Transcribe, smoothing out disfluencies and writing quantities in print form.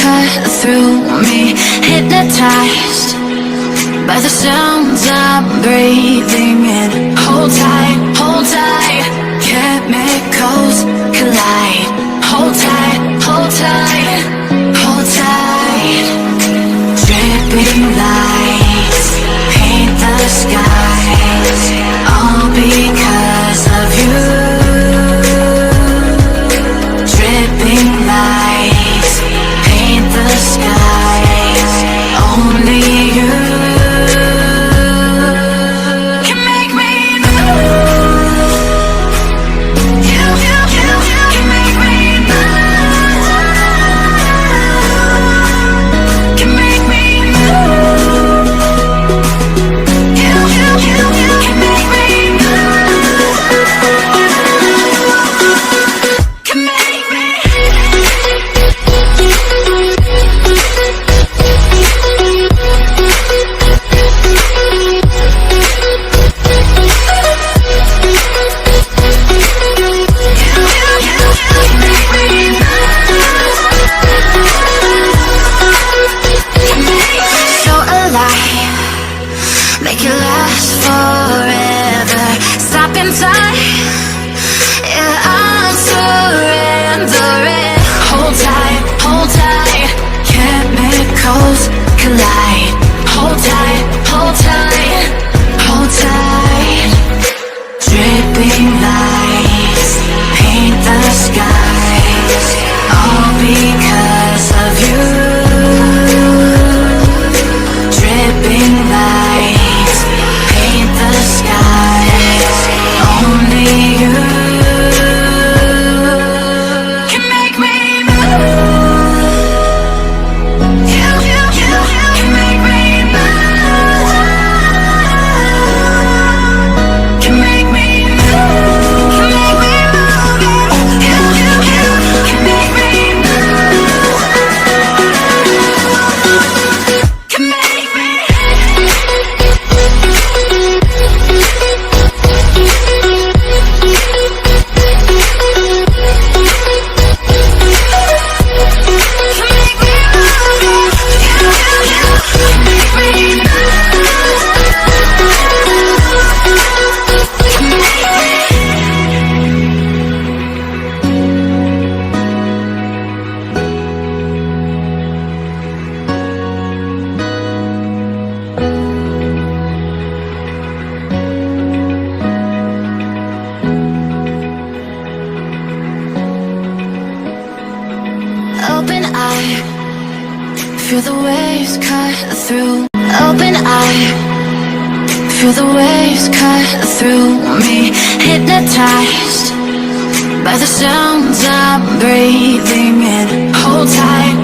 cut through me, hypnotized by the sounds I'm breathing in. Hold tight, chemicals collide. Hold tight, hold tight, hold tight. Dripping lights paint the skies, all because of you. Dripping lights paint the skies, only you can make me move. You can make me move. Can make me move. You can make me move. Can make me. So alive, make it last forever. Stop in time, yeah, I'm surrendering. Hold tight, chemicals collide. Hold tight, hold tight, hold tight. Dripping lights paint the skies, all because of you. Dripping lights paint the skies, only you can make me move. You can make me move. Can make me move. Can make me move. You can make me move. Can make me. Open eye, feel the waves cut through. Open eye, feel the waves cut through me. Hypnotized by the sounds I'm breathing in. Hold tight,